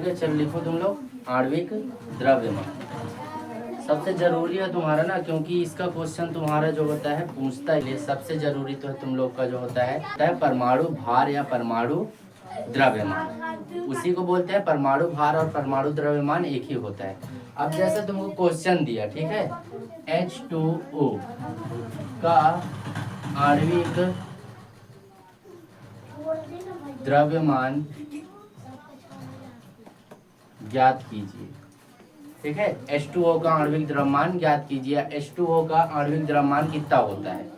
ठीक है, चल लिखो तुम लोग आणविक द्रव्यमान। सबसे जरूरी है तुम्हारा ना, क्योंकि इसका क्वेश्चन तुम्हारा जो होता है पूछता है, सबसे जरूरी तो है तुम लोग का जो होता है परमाणु भार या परमाणु द्रव्यमान। उसी को बोलते हैं परमाणु भार और परमाणु द्रव्यमान एक ही होता है। अब जैसे तुमको क्वेश्चन दिया, ठीक है, H2O का आणविक द्रव्यमान ज्ञात कीजिए। ठीक है, H2O का आणविक द्रव्यमान ज्ञात कीजिए। H2O का आणविक द्रव्यमान कितना होता है?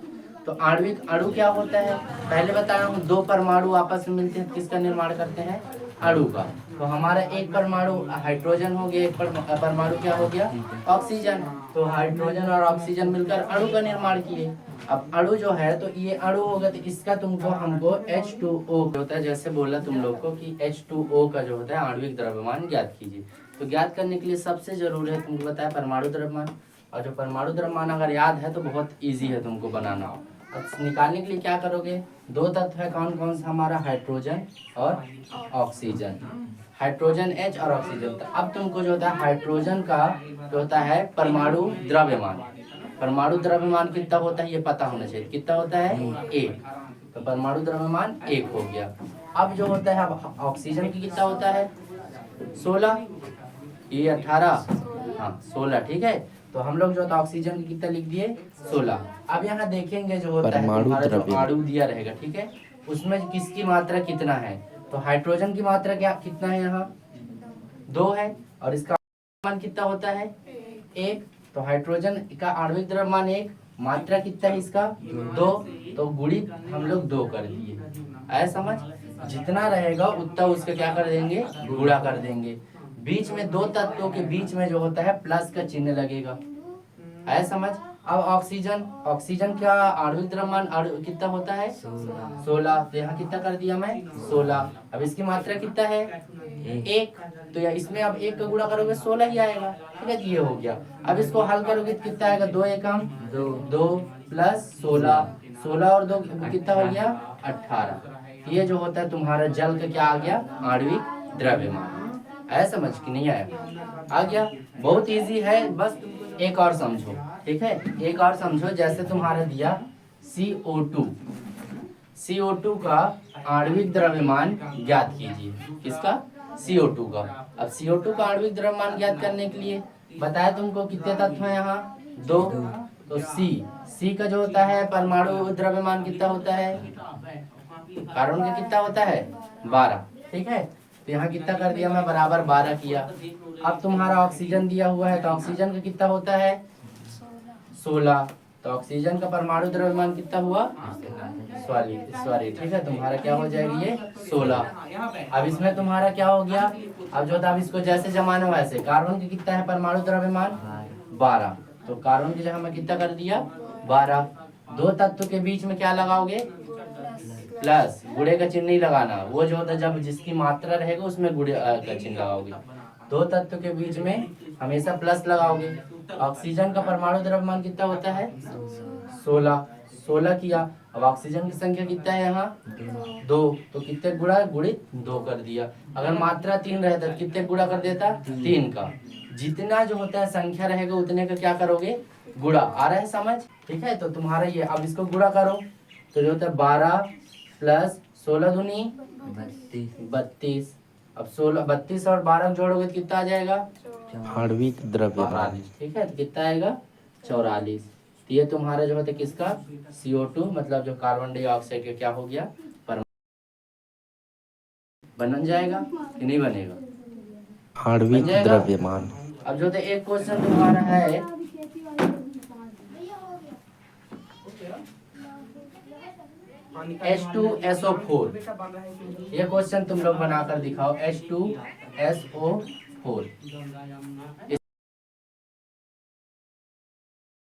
तो आणविक अणु क्या होता है? पहले बताया हूँ, दो परमाणु आपस में मिलते हैं, किसका निर्माण करते हैं? अणु का। तो हमारा एक परमाणु हाइड्रोजन हो गया, एक परमाणु क्या हो गया? ऑक्सीजन। तो हाइड्रोजन और ऑक्सीजन मिलकर अणु का निर्माण किए। अब अणु जो है, तो ये अणु होगा, तो इसका तुमको हमको H2O होता है, जैसे बोला तुम लोग को कि H2O का जो होता है आणविक द्रव्यमान ज्ञात कीजिए। तो ज्ञात करने के लिए सबसे जरूरी है तुमको बताया परमाणु द्रव्यमान, और जो परमाणु द्रव्यमान अगर याद है तो बहुत ईजी है तुमको बनाना। अब निकालने के लिए क्या करोगे? दो तत्व है, कौन कौन सा? हमारा हाइड्रोजन और ऑक्सीजन, हाइड्रोजन H और ऑक्सीजन। तो अब तुमको जो होता है हाइड्रोजन का जो होता है परमाणु द्रव्यमान, परमाणु द्रव्यमान कितना होता है ये पता होना चाहिए। कितना होता है? 1। तो परमाणु द्रव्यमान 1 हो गया। अब जो होता है अब ऑक्सीजन की कितना होता है? 16, ये 18, हाँ 16, ठीक है। तो हम लोग जो होता है ऑक्सीजन की कितना लिख दिए? 16। अब यहाँ देखेंगे जो होता है हमारा जो अणु दिया रहेगा, ठीक है, उसमें किसकी मात्रा कितना है? तो हाइड्रोजन की मात्रा क्या कितना है? यहाँ 2 है, और इसका द्रव्यमान कितना होता है? 1। तो हाइड्रोजन का आणविक द्रव्यमान 1, मात्रा कितना है इसका? 2। तो गुणित हम लोग 2 कर दिए। ऐसा समझ, जितना रहेगा उतना उसका क्या कर देंगे? गुणा कर देंगे। बीच में दो तत्वों के बीच में जो होता है प्लस का चिन्ह लगेगा। ऐसा समझ। अब ऑक्सीजन, ऑक्सीजन का आणविक द्रव्यमान कितना होता है? 16। तो यहाँ कितना कर दिया मैं? 16। अब इसकी मात्रा कितना है? 1। तो या इसमें अब 1 का गुणा करोगे 16 ही आएगा, ठीक है। ये हो गया। अब इसको हल करोगे तो कितना आएगा? 2 एकम 2 प्लस 16, 16 और 2 कितना हो गया? 18। ये जो होता है तुम्हारा जल का क्या आ गया? आणविक द्रव्यमान। आया समझ कि नहीं आया? आ गया। बहुत इजी है, बस एक और समझो, ठीक है। एक और समझो, जैसे तुम्हारा दिया CO2, CO2 का आणविक द्रव्यमान ज्ञात कीजिए। किसका? CO2 का। अब CO2 का आणविक द्रव्यमान ज्ञात करने के लिए बताया तुमको कितने तत्व हैं यहाँ? 2। तो C का जो होता है परमाणु द्रव्यमान कितना होता है? कार्बन का कितना होता है? 12, ठीक है। तो यहाँ कितना कर दिया मैं? बराबर 12 किया। अब तुम्हारा ऑक्सीजन दिया हुआ है, तो ऑक्सीजन का कितना होता है? 16। तो ऑक्सीजन का परमाणु द्रव्यमान कितना हुआ? सॉरी, ठीक है, तुम्हारा क्या हो जाएगी? ये 16। अब इसमें तुम्हारा क्या हो गया? अब जो था, अब इसको जैसे जमाना वैसे। कार्बन की कितना है परमाणु द्रव्यमान? 12। तो कार्बन की जगह में कितना कर दिया? 12। दो तत्व के बीच में क्या लगाओगे? प्लस। गुणे का चिन्ह नहीं लगाना, वो जो होता है जब जिसकी मात्रा रहेगा उसमें गुणे का चिन्ह लगाओगे। दो तत्व के बीच में हमेशा प्लस लगाओगे। ऑक्सीजन का परमाणु द्रव्यमान कितना होता है? 16 किया। अब ऑक्सीजन की संख्या कितना है यहाँ? 2। तो कितने गुणा? गुणित 2 कर दिया। अगर मात्रा 3 रहता तो कितने गुणा कर देता? 3 का। जितना जो होता है संख्या रहेगा उतने का क्या करोगे? गुणा। आ रहा है समझ? ठीक है। तो तुम्हारा ये, अब इसको गुणा करो तो जो होता है 12 प्लस 16 दूनी 32। अब 32 और 12 जोड़ोगे तो कितना आ जाएगा? आणविक द्रव्यमान, ठीक है। तो कितना आएगा? 44। तो ये तुम्हारा जो होता है किसका? CO2, मतलब जो कार्बन डाइऑक्साइड का क्या हो गया? बन जाएगा कि नहीं बनेगा? आणविक द्रव्यमान। अब जो होता है एक क्वेश्चन तुम्हारा है H2SO4। ये क्वेश्चन तुम लोग बनाकर दिखाओ। H2SO4